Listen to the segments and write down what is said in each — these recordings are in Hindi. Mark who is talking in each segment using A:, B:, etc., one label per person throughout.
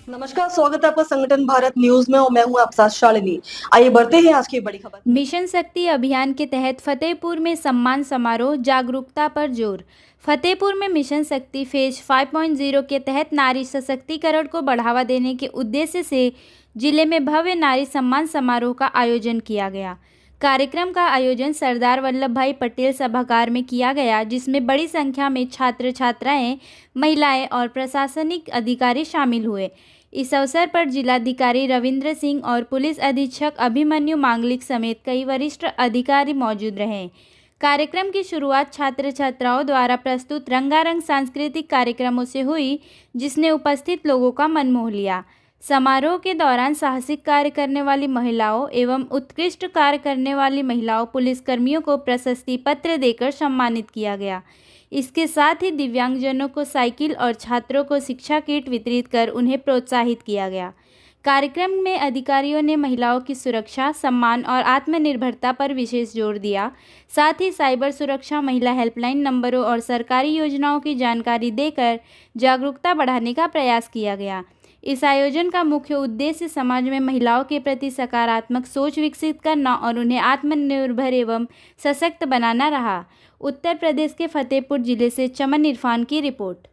A: नमस्कार, स्वागत है आपका संगठन भारत न्यूज में और मैं हूं आपके साथ शालिनी। आइए बढ़ते हैं आज की बड़ी खबर।
B: मिशन शक्ति अभियान के तहत फतेहपुर में सम्मान समारोह, जागरूकता पर जोर। फतेहपुर में मिशन शक्ति फेज 5.0 के तहत नारी सशक्तिकरण को बढ़ावा देने के उद्देश्य से जिले में भव्य नारी सम्मान समारोह का आयोजन किया गया। कार्यक्रम का आयोजन सरदार वल्लभ भाई पटेल सभागार में किया गया, जिसमें बड़ी संख्या में छात्र छात्राएं, महिलाएं और प्रशासनिक अधिकारी शामिल हुए। इस अवसर पर जिलाधिकारी रविंद्र सिंह और पुलिस अधीक्षक अभिमन्यु मांगलिक समेत कई वरिष्ठ अधिकारी मौजूद रहे। कार्यक्रम की शुरुआत छात्र छात्राओं द्वारा प्रस्तुत रंगारंग सांस्कृतिक कार्यक्रमों से हुई, जिसने उपस्थित लोगों का मन मोह लिया। समारोह के दौरान साहसिक कार्य करने वाली महिलाओं एवं उत्कृष्ट कार्य करने वाली महिलाओं पुलिसकर्मियों को प्रशस्ति पत्र देकर सम्मानित किया गया। इसके साथ ही दिव्यांगजनों को साइकिल और छात्रों को शिक्षा किट वितरित कर उन्हें प्रोत्साहित किया गया। कार्यक्रम में अधिकारियों ने महिलाओं की सुरक्षा, सम्मान और आत्मनिर्भरता पर विशेष जोर दिया। साथ ही साइबर सुरक्षा, महिला हेल्पलाइन नंबरों और सरकारी योजनाओं की जानकारी देकर जागरूकता बढ़ाने का प्रयास किया गया। इस आयोजन का मुख्य उद्देश्य समाज में महिलाओं के प्रति सकारात्मक सोच विकसित करना और उन्हें आत्मनिर्भर एवं सशक्त बनाना रहा। उत्तर प्रदेश के फतेहपुर जिले से चमन इरफान की रिपोर्ट।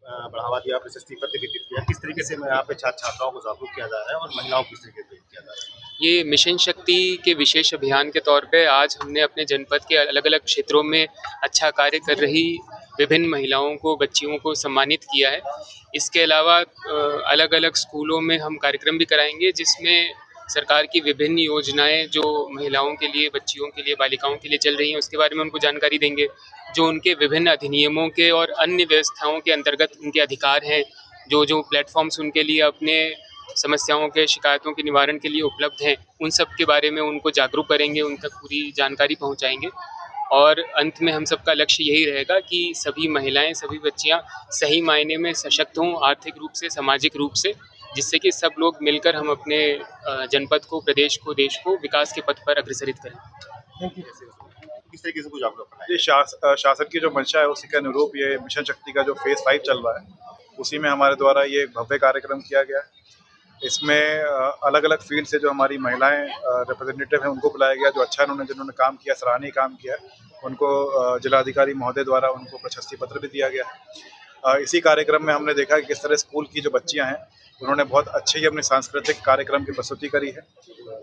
C: बढ़ावा दिया, प्रशस्ति पत्र वितरित किया, किस तरीके से यहाँ पे छात्र छात्राओं को जागरूक किया जा रहा है और महिलाओं को किस तरीके से किया जा रहा है?
D: ये मिशन शक्ति के विशेष अभियान के तौर पे आज हमने अपने जनपद के अलग अलग क्षेत्रों में अच्छा कार्य कर रही विभिन्न महिलाओं को, बच्चियों को सम्मानित किया है। इसके अलावा अलग अलग स्कूलों में हम कार्यक्रम भी कराएंगे, जिसमें सरकार की विभिन्न योजनाएं जो महिलाओं के लिए, बच्चियों के लिए, बालिकाओं के लिए चल रही हैं, उसके बारे में उनको जानकारी देंगे। जो उनके विभिन्न अधिनियमों के और अन्य व्यवस्थाओं के अंतर्गत उनके अधिकार हैं, जो जो प्लेटफॉर्म्स उनके लिए अपने समस्याओं के, शिकायतों के निवारण के लिए उपलब्ध हैं, उन सब के बारे में उनको जागरूक करेंगे, उन तक पूरी जानकारी पहुंचाएंगे। और अंत में हम सबका लक्ष्य यही रहेगा कि सभी महिलाएं, सभी बच्चियां सही मायने में सशक्त हों, आर्थिक रूप से, सामाजिक रूप से, जिससे कि सब लोग मिलकर हम अपने जनपद को, प्रदेश को, देश को विकास के पथ पर अग्रसरित करें।
C: किस तरीके से कुछ जागरूक करना है? शासन की जो मंशा है उसी के अनुरूप ये मिशन शक्ति का जो फेज 5 चल रहा है, उसी में हमारे द्वारा ये भव्य कार्यक्रम किया गया है। इसमें अलग अलग फील्ड से जो हमारी महिलाएं रिप्रेजेंटेटिव हैं उनको बुलाया गया, जो अच्छा जिन्होंने काम किया, सराहनीय काम किया, उनको जिलाधिकारी महोदय द्वारा उनको प्रशस्ति पत्र भी दिया गया। इसी कार्यक्रम में हमने देखा कि किस तरह स्कूल की जो बच्चियां हैं उन्होंने बहुत अच्छे ही अपने सांस्कृतिक कार्यक्रम की प्रस्तुति करी है,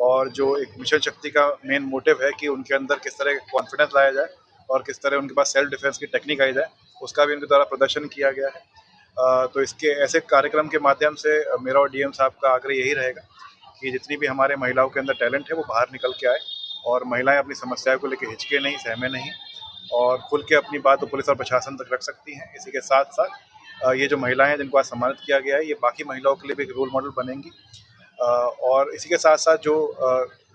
C: और जो एक मिशन शक्ति का मेन मोटिव है कि उनके अंदर किस तरह कॉन्फिडेंस लाया जाए और किस तरह उनके पास सेल्फ डिफेंस की टेक्निक आई जाए, उसका भी उनके द्वारा प्रदर्शन किया गया है। तो इसके ऐसे कार्यक्रम के माध्यम से मेरा और डीएम साहब का आग्रह यही रहेगा कि जितनी भी हमारे महिलाओं के अंदर टैलेंट है वो बाहर निकल के आए, और महिलाएं अपनी समस्याओं को लेकर हिचके नहीं, सहमे नहीं, और खुल के अपनी बात तो पुलिस और प्रशासन तक रख सकती हैं। इसी के साथ साथ ये जो महिलाएं हैं जिनको आज सम्मानित किया गया है, ये बाकी महिलाओं के लिए भी एक रोल मॉडल बनेंगी। और इसी के साथ साथ जो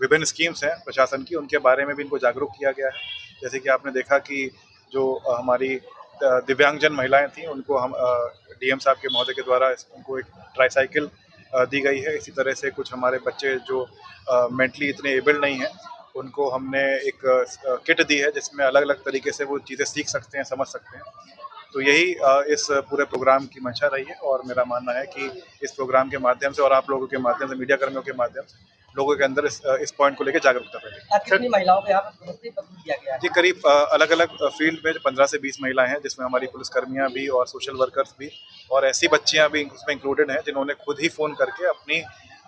C: विभिन्न स्कीम्स हैं प्रशासन की, उनके बारे में भी इनको जागरूक किया गया है। जैसे कि आपने देखा कि जो हमारी दिव्यांगजन महिलाएं थीं, उनको हम डीएम साहब के महोदय के द्वारा उनको एक ट्राईसाइकिल दी गई है। इसी तरह से कुछ हमारे बच्चे जो मेंटली इतने एबल्ड नहीं हैं, उनको हमने एक किट दी है जिसमें अलग अलग तरीके से वो चीज़ें सीख सकते हैं, समझ सकते हैं। तो यही इस पूरे प्रोग्राम की मंशा रही है, और मेरा मानना है कि इस प्रोग्राम के माध्यम से और आप लोगों के माध्यम से, मीडिया कर्मियों के माध्यम से लोगों के अंदर इस पॉइंट को लेकर जागरूकता फैलेगी।
A: कितनी महिलाओं को यहाँ पर प्रशस्ति पत्र दिया गया है?
C: जी, करीब अलग अलग फील्ड में 15 से 20 महिलाएं हैं, जिसमें हमारी पुलिसकर्मियां भी और सोशल वर्कर्स भी और ऐसी बच्चियां भी उसमें इंक्लूडेड हैं जिन्होंने खुद ही फ़ोन करके अपनी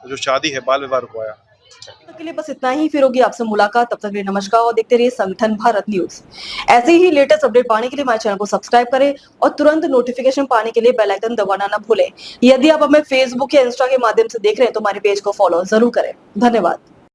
C: जो शादी है, बाल विवाह रुकवाया।
A: के लिए बस इतना ही, फिर होगी आपसे मुलाकात। तब तक के लिए नमस्कार और देखते रहिए संगठन भारत न्यूज। ऐसे ही लेटेस्ट अपडेट पाने के लिए हमारे चैनल को सब्सक्राइब करें और तुरंत नोटिफिकेशन पाने के लिए बेल आइकन दबाना न भूलें। यदि आप हमें फेसबुक या इंस्टा के माध्यम से देख रहे हैं तो हमारे पेज को फॉलो जरूर करें। धन्यवाद।